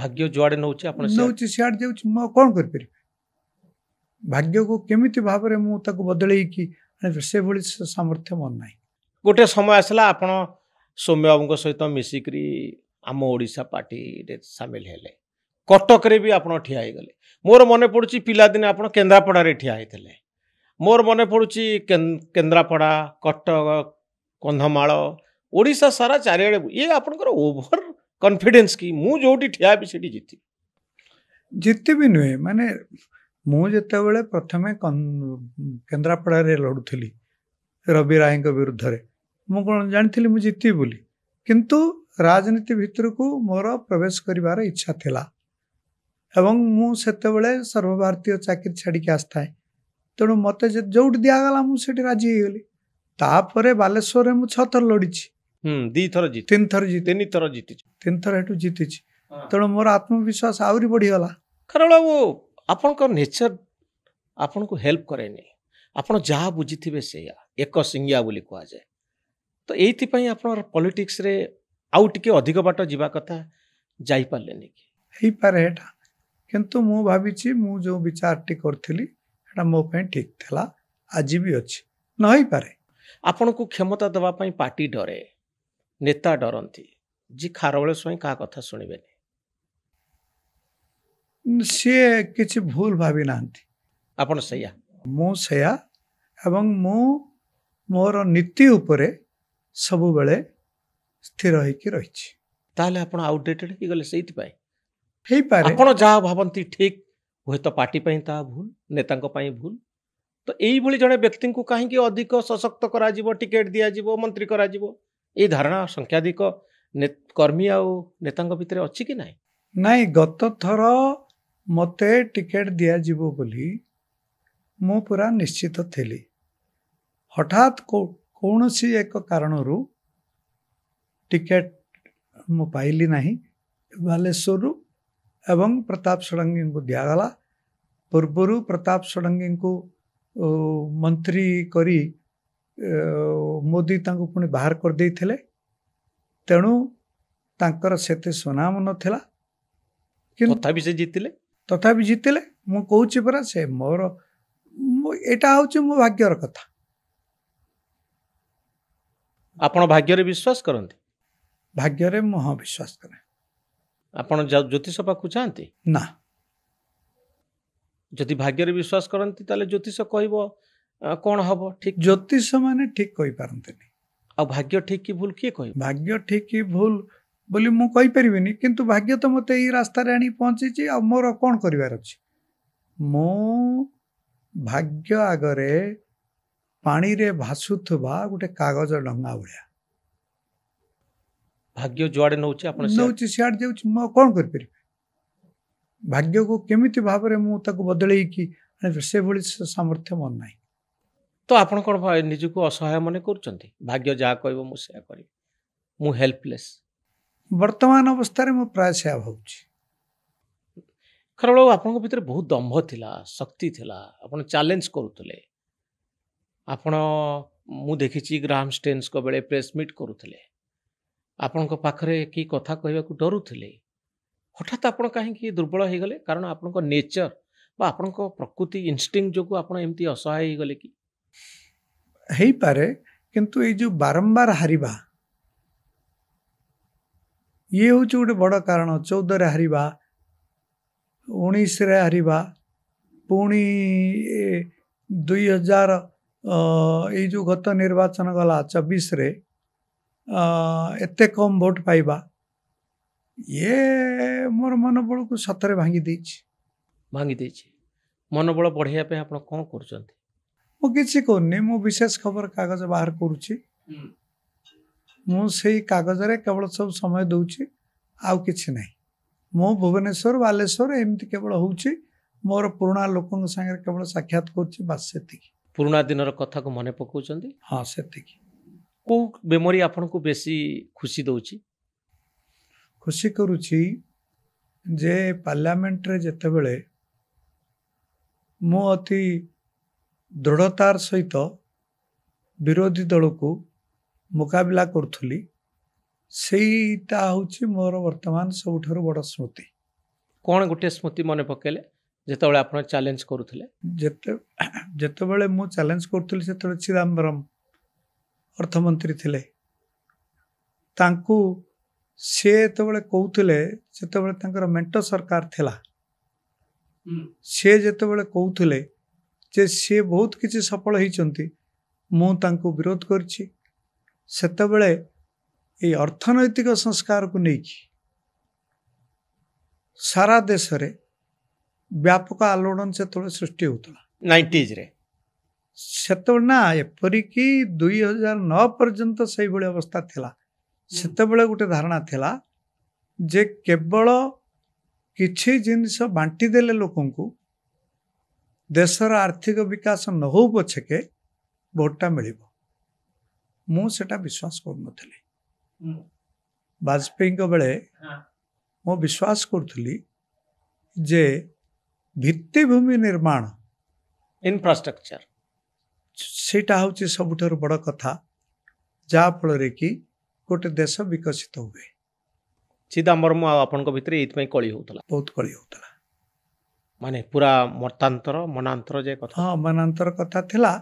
भाग्य जुआड़े नौचे आपण नौची सियाड़ जाऊँ मु कौन कर भाग्य को केमिति भाव में मुझे बदल से भली सामर्थ्य मोर ना गोटे समय आसला आपण सौम्य बाबू सहित मिसिक्री आम ओडिशा पार्टी रे सामिल हेले कटक रे भी आपण ठिया हो गले मोर मन पड़ुची पिलादिने आपण केन्द्रापड़ा रे ठिया होते मोर मन पड़ुची केन्द्रापड़ा कटक कंधमाल ओडिशा सारा चारिआडे ये आपनकर ओभर कॉन्फिडेंस की मु जोटी ठिया भी सेठी जीती जीती भी नुहे माने मुझे प्रथमे केन्द्रापड़ा रे लड़ुली रवि राय विरुद्ध रे मु कौन जानी मुझे जीती बोली किंतु राजनीति भितर को मोर प्रवेश करिवार इच्छा थिला एवं मु सेतेबेले सर्वभारतीय चाकरी छाड़ी आसता तेणु मत जो दिगला मुझे राजी हो गली तापर बालेश्वर में 6 थर लड़ी दी थर जीत 3 थर जीत 3 थर जीति 3 थर हेटू जीति तेणु मोर आत्मविश्वास आहरी बढ़ीगला कारण वो आपन नेचर आपन को हेल्प करे नहीं आपन जहाँ बुझी से एक सिंगिया बोली कह जाए तो ये आपन पॉलिटिक्स रे आउ टिके अधिक बाट जीवा कथा जाई पारलेनी कि पारे एटा किंतु मु भाविची मु जो विचारटी करथिली एटा मो पे ठीक थला आज भी अछि नई पारे आपन को क्षमता दबा पई पार्टी डरे नेता डरंती जी खारबळे स्वयं का कथा सुनिबेनी सी किसी भूल भावी नांती आपन सैया मु सैया एवं मु मोर नीति उपरे सबु बेले स्थिर होइकी रहिछि ताले आपन आउटडेटेड ही गले सेति पाए हेई पारे आपन जा भावंती ठीक होय तो पार्टी पई ता भूल नेतांको पई भूल तो एई भली जने व्यक्ति को काहे कि अधिक सशक्त करा जीवो टिकेट दिया जीवो मंत्री करा जीवो ए धारणा संख्याधिक कर्मी आ नेतांको भितर अछि कि नाही नाही गत थर मते टिकेट दिया जीवो बोली मु पूरा निश्चित थेली हठात कौनसी एक कारणरू टिकेट मु पाइली नाही बालेश्वर एवं प्रताप षडंगी को दिगला पूर्वर प्रताप षडंगी को मंत्री करी मोदी तांको पुणी बाहर कर देइथिले तेणु तांकर सेते सुनाम नथिला तथापि से जीतिले मु कहूची परा से मोर एटा होची मो भाग्यर कथा आपण भाग्य रे विश्वास करंती भाग्य रे मु हाँ विश्वास करे आपण ज्योतिष पाखु चाहती ना जदि भाग्य रे विश्वास करंती ताले ज्योतिष कहबो कोन हबो ठीक ज्योतिष माने ठीक कहि पारंतनी आ भाग्य ठीक की भूल किए कहबो भाग्य ठीक की भूल बोली मु कहि परिबिनी किंतु भाग्य तो मते ई रास्ता रे आनी पहुंची छी आ मोर कोन करिवार अछि मो भाग्य आगरे पानी रे भासुथबा गोटे कागज डंगा भलिया भाग्य जुआड़े नौचे आपण नौची सियाड़ जाउछ मु कोन कर परिबे भाग्य को केमिति भाव में मुझे बदल से भली सामर्थ्य मोर ना तो आपण कौन निज को असहाय मन कर भाग्य जहाँ कह मुझे कर मु हेल्पलेस वर्तमान अवस्था मु प्राय से भावुँ खरबड़ आपण भीतर बहुत दंभ थिला शक्ति थिला आपण चैलेंज करुले आपण मु देखी ग्राहम स्टेन्स को बेले प्रेस मीट करुले आपण पाखरे की कथा कहवा डरुले हठात आपण कहीं दुर्बल हो गले कारण आपण नेचर बा आपण प्रकृति इनस्टिंग जो आप एमती असहाय हो गले कि हेई पारे किंतु ये जो बारंबार हारिबा ये हूँ गोटे बड़ कारण 14 हारिबा 19 हारिबा पुणी 2000 ये जो गत निर्वाचन गला 24 रे एते कम वोट पाइबा ये मोर मनोबल को सतरे भांगी देछि मनोबल बढ़िया पे आपण कोन करछंती मु किछि कोनी मु विशेष खबर कागज बाहर करूछि मु सेही कागज रे केवल सब समय दउछि आउ किछि नै मु भुवनेश्वर बालेश्वर एमती केवल होउछि मोर पुराना लोकन संगे केवल साक्षात करूछि बस सेति पुराना दिनर कथा को मने पकाउछंती हां सेति को मेमोरी आपण को बेसी खुशी दउछि खुशी करुछि जे पार्लियामेंट रे जते बेले मु अति दृढ़तार सहित विरोधी दल को मुकाबला करुथली सेटा होछि मोर वर्तमान सबुठारु बड़ स्मृति। कौन गोटे स्मृति मन पकेले जिते आप चैलेंज करुले ଯେତେବେଳେ ମୁଁ ଚ୍ୟାଲେଞ୍ଜ କରୁଥିଲି ସେତେବେଳେ ଚିଦାମ୍ବରମ ଅର୍ଥମନ୍ତ୍ରୀ ଥିଲେ ତାଙ୍କୁ ସେ ଯେତେବେଳେ କହୁଥିଲେ ଯେତେବେଳେ ତାଙ୍କର ମେଣ୍ଟ ସରକାର ଥିଲା ସେ ଯେତେବେଳେ କହୁଥିଲେ ଯେ ସେ ବହୁତ କିଛି ସଫଳ ହେଇଛନ୍ତି ମୁଁ ତାଙ୍କୁ ବିରୋଧ କରିଛି ସେତେବେଳେ এই ଅର୍ଥନୈତିକ ସଂସ୍କାରକୁ ନେଇକି ସାରା ଦେଶରେ ବ୍ୟାପକ ଆଲୋଡ଼ନ ସେତେବେଳେ ସୃଷ୍ଟି ହେଉଥିଲା 90s रे ସେତେବେଳେ ନା ଏପରିକି 2009 ପର୍ଯ୍ୟନ୍ତ ସେଇଭଳି ଅବସ୍ଥା ଥିଲା ସେତେବେଳେ ଗୋଟେ ଧାରଣା ଥିଲା ଯେ କେବଳ କିଛି ଜିନିଷ ବାଣ୍ଟି ଦେଲେ ଲୋକଙ୍କୁ ଦେଶର ଆର୍ଥିକ ବିକାଶ ନ ହଉ ପଛକେ ଭୋଟଟା ମିଳିବ ମୁଁ ସେଟା ବିଶ୍ୱାସ କରୁନଥିଲି ବାଜପେୟୀଙ୍କ ବେଳେ ମୁଁ ବିଶ୍ୱାସ କରୁଥିଲି ଯେ ଭିତ୍ତିଭୂମି ନିର୍ମାଣ इंफ्रास्ट्रक्चर ସେଇଟା ହେଉଛି ସବୁଠାରୁ ବଡ଼ କଥା ଯାହାଫଳରେ କି ଗୋଟେ ଦେଶ ବିକଶିତ ହୁଏ चिदम्बरम आपण भितर ये कली होता ବହୁତ କଳି ହେଉଥିଲା माने पूरा मतांतर मनांतर जे कथा ହଁ ମନାନ୍ତର କଥା ଥିଲା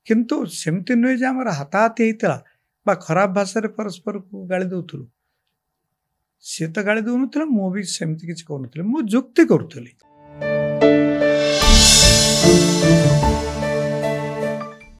କିନ୍ତୁ ସେମିତି ନୁହେଁ ଯେ ଆମର ହାତାହାତି ହେଇଥିଲା ବା ଖରାପ ଭାଷାରେ ପରସ୍ପରକୁ ଗାଳି ଦେଉଥିଲୁ ସିଏ ତ ଗାଳି ଦେଉନଥିଲା ମୁଁ ବି ସେମିତି କିଛି କରୁନଥିଲି ମୁଁ ଯୁକ୍ତି କରୁଥିଲି